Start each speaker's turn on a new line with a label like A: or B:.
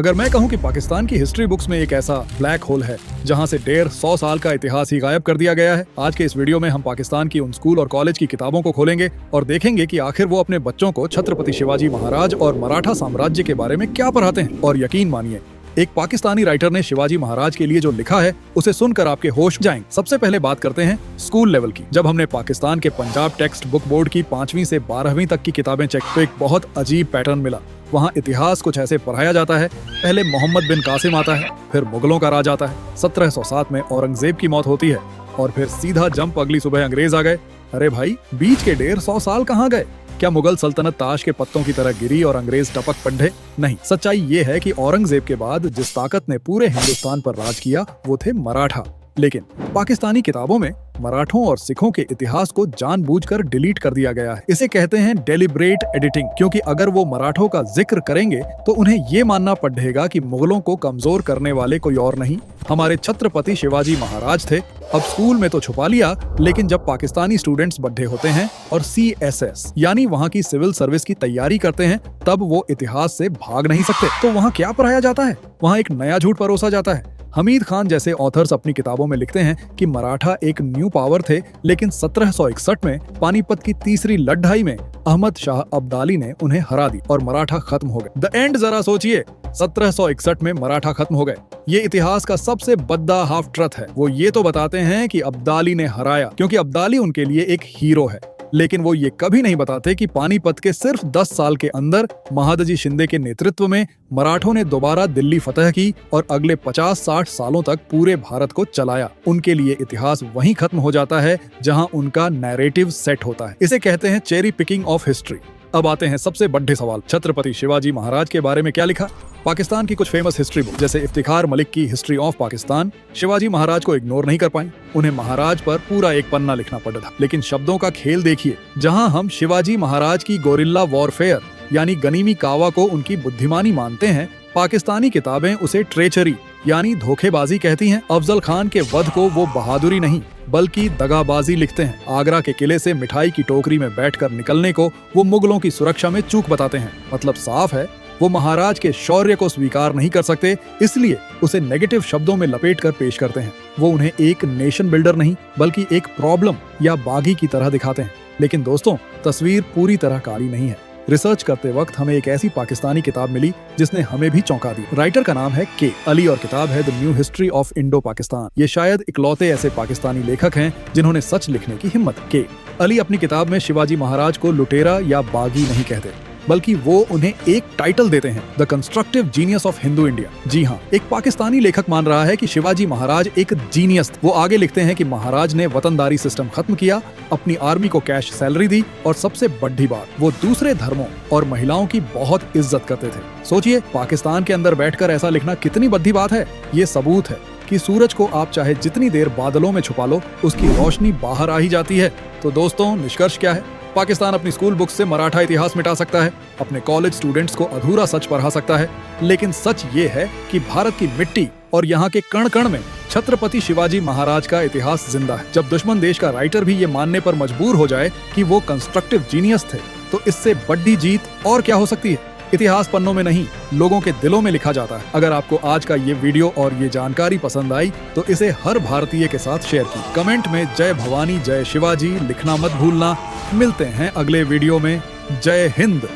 A: अगर मैं कहूं कि पाकिस्तान की हिस्ट्री बुक्स में एक ऐसा ब्लैक होल है जहां से 150 साल का इतिहास ही गायब कर दिया गया है, आज के इस वीडियो में हम पाकिस्तान की उन स्कूल और कॉलेज की किताबों को खोलेंगे और देखेंगे कि आखिर वो अपने बच्चों को छत्रपति शिवाजी महाराज और मराठा साम्राज्य के बारे में क्या पढ़ाते हैं। और यकीन मानिए, एक पाकिस्तानी राइटर ने शिवाजी महाराज के लिए जो लिखा है उसे सुनकर आपके होश जाएंगे। सबसे पहले बात करते हैं स्कूल लेवल की। जब हमने पाकिस्तान के पंजाब टेक्स्ट बुक बोर्ड की 5वीं से 12वीं तक की किताबें चेक तो एक बहुत अजीब पैटर्न मिला। वहाँ इतिहास कुछ ऐसे पढ़ाया जाता है, पहले मोहम्मद बिन कासिम आता है, फिर मुगलों का राज आता है, 1707 में औरंगजेब की मौत होती है और फिर सीधा जंप अगली सुबह अंग्रेज आ गए। अरे भाई, बीच के 150 साल कहाँ गए? क्या मुगल सल्तनत ताश के पत्तों की तरह गिरी और अंग्रेज टपक पंडे? नहीं, सच्चाई ये है कि औरंगजेब के बाद जिस ताकत ने पूरे हिंदुस्तान पर राज किया वो थे मराठा। लेकिन पाकिस्तानी किताबों में मराठों और सिखों के इतिहास को जानबूझकर डिलीट कर दिया गया है। इसे कहते हैं डेलिब्रेट एडिटिंग, क्योंकि अगर वो मराठों का जिक्र करेंगे तो उन्हें ये मानना पड़ेगा कि मुगलों को कमजोर करने वाले कोई और नहीं, हमारे छत्रपति शिवाजी महाराज थे। अब स्कूल में तो छुपा लिया, लेकिन जब पाकिस्तानी स्टूडेंट्स बड्ढे होते हैं और CSS यानी वहाँ की सिविल सर्विस की तैयारी करते हैं, तब वो इतिहास से भाग नहीं सकते। तो वहाँ क्या पढ़ाया जाता है? वहाँ एक नया झूठ परोसा जाता है। हमीद खान जैसे ऑथर्स अपनी किताबों में लिखते हैं कि मराठा एक न्यू पावर थे, लेकिन 1761 में पानीपत की तीसरी लड़ाई में अहमद शाह अब्दाली ने उन्हें हरा दी और मराठा खत्म हो गए। द एंड जरा सोचिए, 1761 में मराठा खत्म हो गए। ये इतिहास का सबसे बद्दा हाफ ट्रथ है। वो ये तो बताते हैं कि अब्दाली ने हराया क्योंकि अब्दाली उनके लिए एक हीरो है, लेकिन वो ये कभी नहीं बताते कि पानीपत के सिर्फ 10 साल के अंदर महादजी शिंदे के नेतृत्व में मराठों ने दोबारा दिल्ली फतह की और अगले 50-60 सालों तक पूरे भारत को चलाया। उनके लिए इतिहास वहीं खत्म हो जाता है जहां उनका नैरेटिव सेट होता है। इसे कहते हैं चेरी पिकिंग ऑफ हिस्ट्री। अब आते हैं सबसे बड़े सवाल, छत्रपति शिवाजी महाराज के बारे में क्या लिखा? पाकिस्तान की कुछ फेमस हिस्ट्री बुक जैसे इफ्तिखार मलिक की हिस्ट्री ऑफ पाकिस्तान शिवाजी महाराज को इग्नोर नहीं कर पाई। उन्हें महाराज पर पूरा एक पन्ना लिखना पड़ा था, लेकिन शब्दों का खेल देखिए। जहां हम शिवाजी महाराज की गोरिल्ला वॉरफेयर यानी गनीमी कावा को उनकी बुद्धिमानी मानते हैं, पाकिस्तानी किताबें उसे ट्रेचरी यानी धोखेबाजी कहती हैं। अफजल खान के वध को वो बहादुरी नहीं बल्कि दगाबाजी लिखते हैं। आगरा के किले से मिठाई की टोकरी में बैठकर निकलने को वो मुगलों की सुरक्षा में चूक बताते हैं। मतलब साफ है, वो महाराज के शौर्य को स्वीकार नहीं कर सकते, इसलिए उसे नेगेटिव शब्दों में लपेटकर पेश करते हैं। वो उन्हें एक नेशन बिल्डर नहीं बल्कि एक प्रॉब्लम या बागी की तरह दिखाते हैं। लेकिन दोस्तों, तस्वीर पूरी तरह काली नहीं है। रिसर्च करते वक्त हमें एक ऐसी पाकिस्तानी किताब मिली जिसने हमें भी चौंका दी। राइटर का नाम है के अली और किताब है the new history of Indo Pakistan. ये शायद इकलौते ऐसे पाकिस्तानी लेखक हैं जिन्होंने सच लिखने की हिम्मत। के अली अपनी किताब में शिवाजी महाराज को लुटेरा या बागी नहीं कहते, बल्कि वो उन्हें एक टाइटल देते हैं, the constructive genius of Hindu India. जी हाँ, एक पाकिस्तानी लेखक मान रहा है कि शिवाजी महाराज एक जीनियस। वो आगे लिखते हैं कि महाराज ने वतनदारी सिस्टम खत्म किया, अपनी आर्मी को कैश सैलरी दी और सबसे बड़ी बात, वो दूसरे धर्मों और महिलाओं की बहुत इज्जत करते थे। सोचिए, पाकिस्तान के अंदर बैठकर ऐसा लिखना कितनी बड़ी बात है। ये सबूत है कि सूरज को आप चाहे जितनी देर बादलों में छुपा लो, उसकी रोशनी बाहर आ ही जाती है। तो दोस्तों, निष्कर्ष क्या है? पाकिस्तान अपनी स्कूल बुक से मराठा इतिहास मिटा सकता है, अपने कॉलेज स्टूडेंट्स को अधूरा सच पढ़ा सकता है, लेकिन सच ये है कि भारत की मिट्टी और यहाँ के कण कण में छत्रपति शिवाजी महाराज का इतिहास जिंदा है। जब दुश्मन देश का राइटर भी ये मानने पर मजबूर हो जाए कि वो कंस्ट्रक्टिव जीनियस थे, तो इससे बड़ी जीत और क्या हो सकती है? इतिहास पन्नों में नहीं, लोगों के दिलों में लिखा जाता है। अगर आपको आज का ये वीडियो और ये जानकारी पसंद आई तो इसे हर भारतीय के साथ शेयर की। कमेंट में जय भवानी जय शिवाजी लिखना मत भूलना। मिलते हैं अगले वीडियो में। जय हिंद।